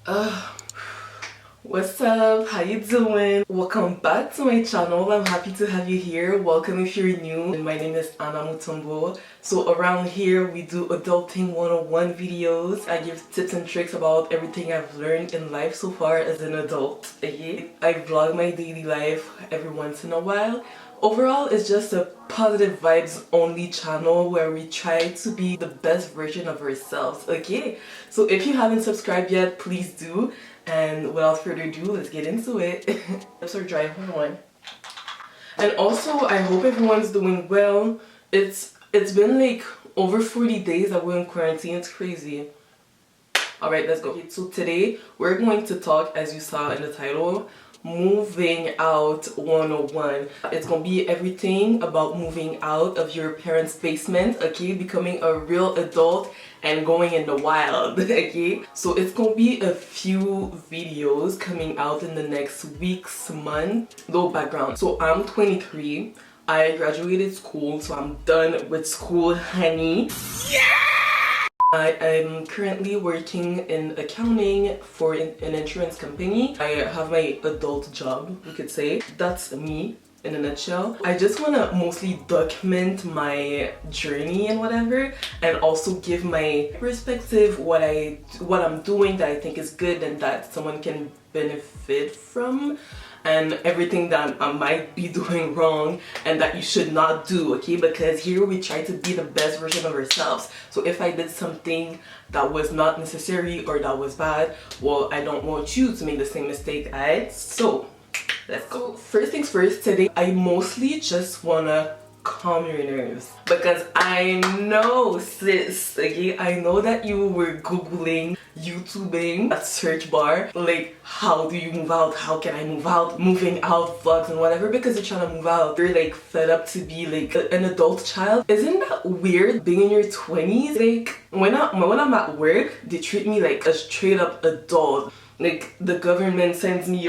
Uh, what's up? How you doing? Welcome back to my channel. I'm happy to have you here. Welcome if you're new. My name is Anna Mutombo. So around here we do adulting 101 videos. I give tips and tricks about everything I've learned in life so far as an adult. Okay? I vlog my daily life every once in a while. Overall, it's just a positive vibes only channel where we try to be the best version of ourselves, okay? So if you haven't subscribed yet, please do. And without further ado, let's get into it. Lips are dry, hold on. And also, I hope everyone's doing well. It's been like over 40 days that we're in quarantine. It's crazy. Alright, let's go. Okay, so today, we're going to talk, as you saw in the title, moving out 101. It's gonna be everything about moving out of your parents' basement, okay, becoming a real adult and going in the wild, okay? So it's gonna be a few videos coming out in the next weeks, month. Little background. So I'm 23. I graduated school, so I'm done with school, honey. Yeah! I am currently working in accounting for an insurance company. I have my adult job, you could say. That's me in a nutshell. I just want to mostly document my journey and whatever, and also give my perspective, what I'm doing that I think is good and that someone can benefit from, and everything that I might be doing wrong and that you should not do, okay? Because here we try to be the best version of ourselves. So if I did something that was not necessary or that was bad, well, I don't want you to make the same mistake, alright? So let's go. First things first, today I mostly just wanna calm your nerves because I know, sis, okay, I know that you were googling, YouTubing that search bar, like, how do you move out, how can I move out, moving out vlogs and whatever, because you're trying to move out. You're like fed up to be like an adult child. Isn't that weird being in your 20s? Like when I'm at work, they treat me like a straight up adult. Like the government sends me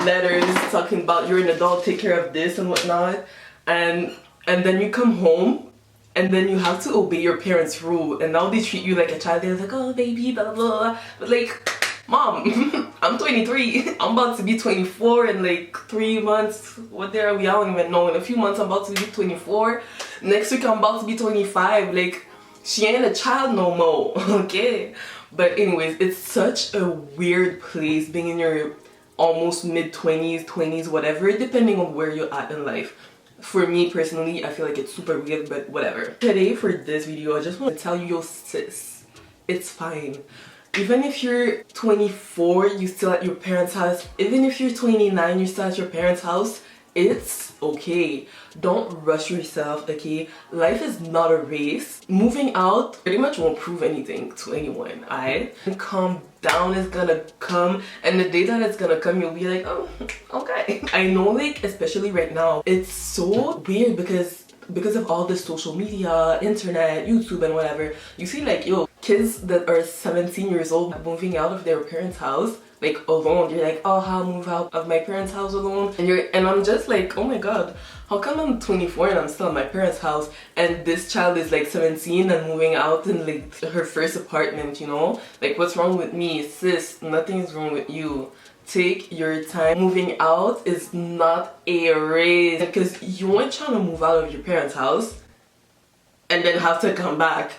letters talking about you're an adult, take care of this and whatnot, and then you come home and then you have to obey your parents' rule, and now they treat you like a child. They're like, oh baby, blah blah blah. But like, mom, I'm 23. I'm about to be 24 in like 3 months. What day are we? I don't even know. In a few months I'm about to be 24. Next week I'm about to be 25. Like, she ain't a child no more. Okay? But anyways, it's such a weird place being in your almost mid-20s, 20s, whatever, depending on where you're at in life. For me personally, I feel like it's super weird, but whatever. Today for this video, I just want to tell you, yo sis, it's fine. Even if you're 24, you're still at your parents' house. Even if you're 29, you're still at your parents' house. It's okay. Don't rush yourself, okay? Life is not a race. Moving out pretty much won't prove anything to anyone, alright? Calm down is gonna come, and the day that it's gonna come, you'll be like, oh, okay. I know, like, especially right now, it's so weird because of all this social media, internet, YouTube and whatever. You see like, yo, kids that are 17 years old moving out of their parents' house, like alone. You're like, oh, I'll move out of my parents' house alone. And I'm just like, oh my god, how come I'm 24 and I'm still at my parents' house and this child is like 17 and moving out in like her first apartment, you know? Like, what's wrong with me? Sis, nothing's wrong with you. Take your time. Moving out is not a race, because you ain't trying to move out of your parents' house and then have to come back.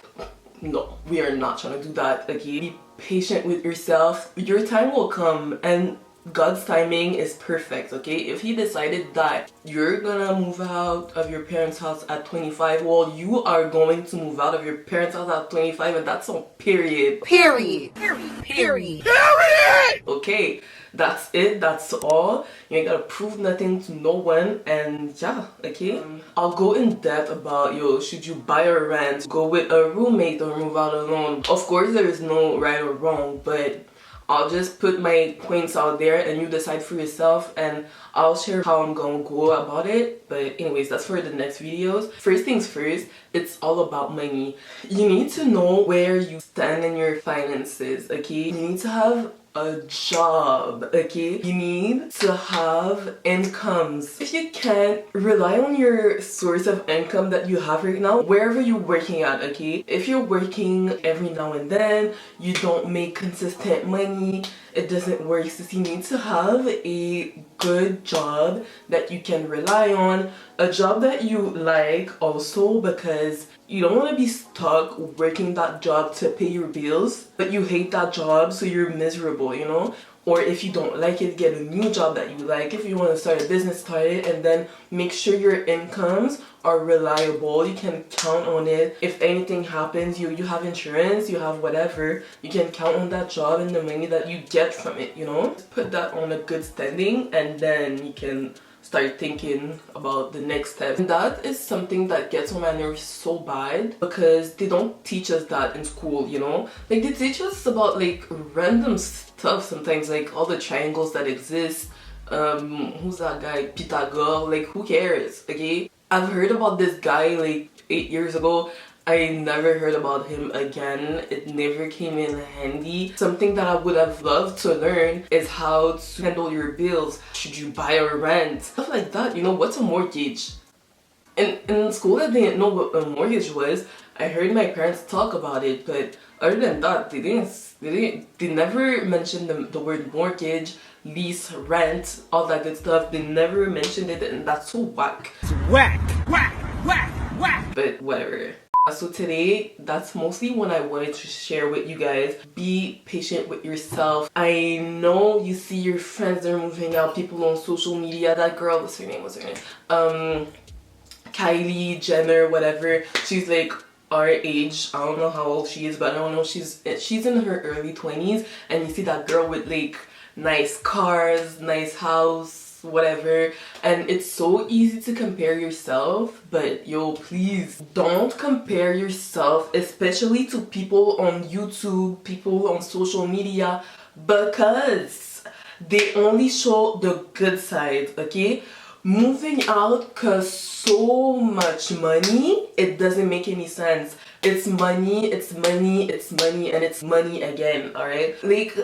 No, we are not trying to do that, okay? Be patient with yourself. Your time will come, and God's timing is perfect, okay? If he decided that you're gonna move out of your parents' house at 25, well, you are going to move out of your parents' house at 25, and that's on period. Period. Period. Period. Period! Okay, that's it, that's all. You ain't gotta prove nothing to no one, and yeah, okay? I'll go in depth about, yo, should you buy or rent, go with a roommate or move out alone. Of course, there is no right or wrong, but I'll just put my points out there and you decide for yourself, and I'll share how I'm gonna go about it. But anyways, that's for the next videos. First things first, it's all about money. You need to know where you stand in your finances, okay? You need to have a job, okay? You need to have incomes. If you can't rely on your source of income that you have right now, wherever you're working at, okay? If you're working every now and then, you don't make consistent money, it doesn't work. So you need to have a good job that you can rely on, a job that you like also, because you don't want to be stuck working that job to pay your bills, but you hate that job, so you're miserable, you know? Or if you don't like it, get a new job that you like. If you want to start a business, start it, and then make sure your incomes are reliable. You can count on it. If anything happens, you have insurance, you have whatever, you can count on that job and the money that you get from it, you know? Put that on a good standing, and then you can start thinking about the next step. And that is something that gets on my nerves so bad, because they don't teach us that in school, you know? Like, they teach us about like random stuff sometimes, like all the triangles that exist. Who's that guy? Pythagoras, like who cares, okay? I've heard about this guy like 8 years ago. I never heard about him again. It never came in handy. Something that I would have loved to learn is how to handle your bills. Should you buy or rent? Stuff like that, you know, what's a mortgage? In school, I didn't know what a mortgage was. I heard my parents talk about it, but other than that, they never mentioned the word mortgage, lease, rent, all that good stuff. They never mentioned it, and that's so whack. It's whack, whack, whack, whack. But whatever. So today, that's mostly what I wanted to share with you guys. Be patient with yourself. I know you see your friends, they're moving out, people on social media. That girl, what's her name? Kylie Jenner, whatever. She's like our age. I don't know how old she is, but I don't know. She's in her early 20s, and you see that girl with like nice cars, nice house, whatever, and it's so easy to compare yourself. But yo, please don't compare yourself, especially to people on YouTube, people on social media, because they only show the good side, okay? Moving out cause so much money, it doesn't make any sense. It's money, it's money, it's money, and it's money again, alright? Like,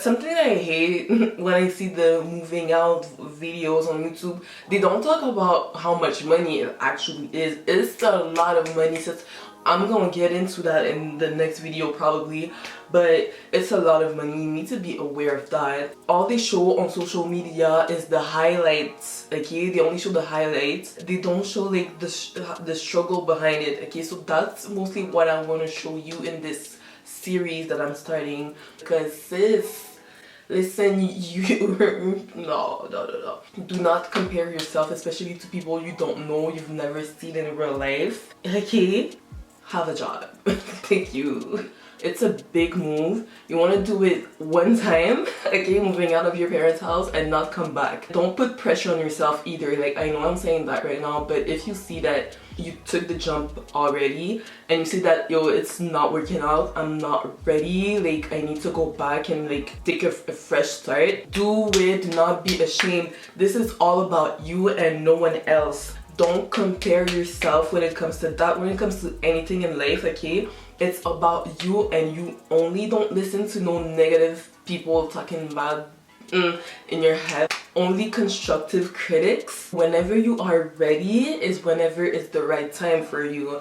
something I hate when I see the moving out videos on YouTube, they don't talk about how much money it actually is. It's a lot of money. Since I'm gonna get into that in the next video probably, but it's a lot of money. You need to be aware of that. All they show on social media is the highlights, okay? They only show the highlights. They don't show like the struggle behind it, okay? So that's mostly what I want to show you in this series that I'm starting. Because sis, listen, no. Do not compare yourself, especially to people you don't know, you've never seen in real life, okay? Have a job. Thank you. It's a big move. You want to do it one time, okay, moving out of your parents' house and not come back. Don't put pressure on yourself either. Like, I know I'm saying that right now, but if you see that you took the jump already and you see that, yo, it's not working out, I'm not ready, like I need to go back and like take a fresh start, do it. Do not be ashamed. This is all about you and no one else. Don't compare yourself when it comes to that, when it comes to anything in life, okay? It's about you and you only. Don't listen to no negative people talking bad in your head. Only constructive critics. Whenever you are ready is whenever it's the right time for you.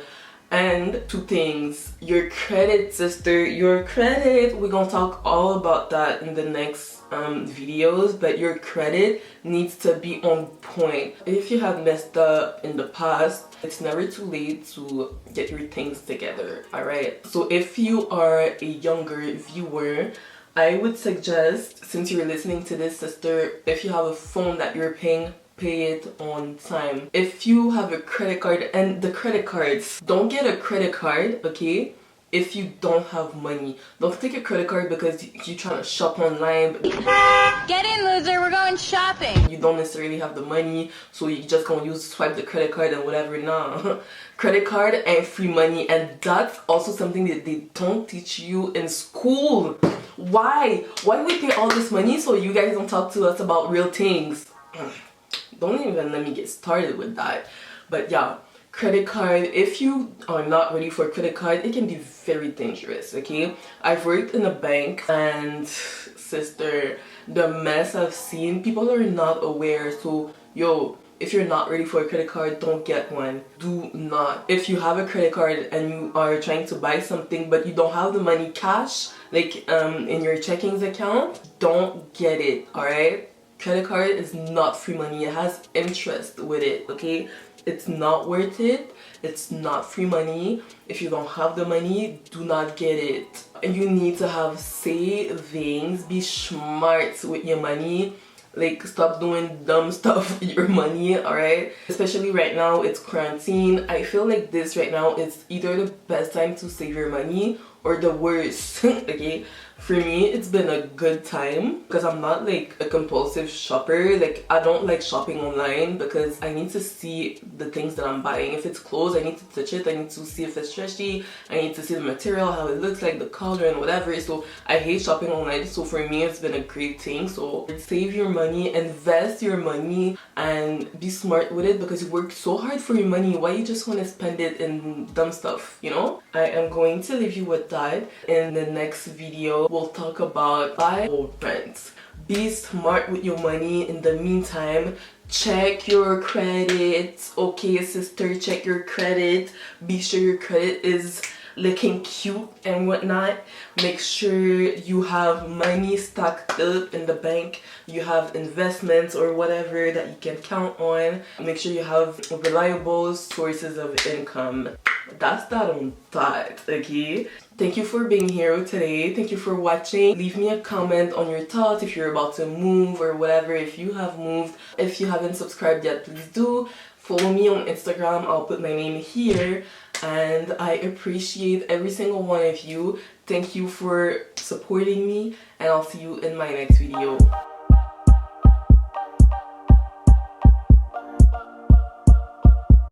And two things, your credit, sister, your credit. We're gonna talk all about that in the next videos, but your credit needs to be on point. If you have messed up in the past, it's never too late to get your things together, alright? So if you are a younger viewer, I would suggest, since you're listening to this, sister, if you have a phone that you're paying, pay it on time. If you have a credit card, and the credit cards, don't get a credit card, okay, if you don't have money. Don't take a credit card because you're trying to shop online, but get in, loser, we're going shopping. You don't necessarily have the money, so you just gonna swipe the credit card and whatever. Nah. Credit card and free money, and that's also something that they don't teach you in school. Why we pay all this money so you guys don't talk to us about real things? Don't even let me get started with that. But yeah, credit card, if you are not ready for a credit card, it can be very dangerous, okay? I've worked in a bank, and sister, the mess I've seen, people are not aware. So yo, if you're not ready for a credit card, don't get one. Do not. If you have a credit card and you are trying to buy something but you don't have the money cash, like in your checkings account, don't get it, alright? Credit card is not free money. It has interest with it, okay? It's not worth it. It's not free money. If you don't have the money, do not get it. You need to have savings. Be smart with your money. Like, stop doing dumb stuff with your money, alright? Especially right now, it's quarantine. I feel like this right now is either the best time to save your money or the worst, okay? For me, it's been a good time because I'm not like a compulsive shopper. Like, I don't like shopping online because I need to see the things that I'm buying. If it's clothes, I need to touch it. I need to see if it's stretchy. I need to see the material, how it looks like, the color and whatever. So I hate shopping online. So for me, it's been a great thing. So save your money, invest your money, and be smart with it because you work so hard for your money. Why you just want to spend it in dumb stuff, you know? I am going to leave you with that. In the next video, we'll talk about buy or rent. Be smart with your money. In the meantime, check your credit. Okay, sister, check your credit. Be sure your credit is looking cute and whatnot. Make sure you have money stacked up in the bank. You have investments or whatever that you can count on. Make sure you have reliable sources of income. That's that on that, okay? Thank you for being here today. Thank you for watching. Leave me a comment on your thoughts if you're about to move or whatever, if you have moved. If you haven't subscribed yet, please do. Follow me on Instagram. I'll put my name here. And I appreciate every single one of you. Thank you for supporting me, and I'll see you in my next video.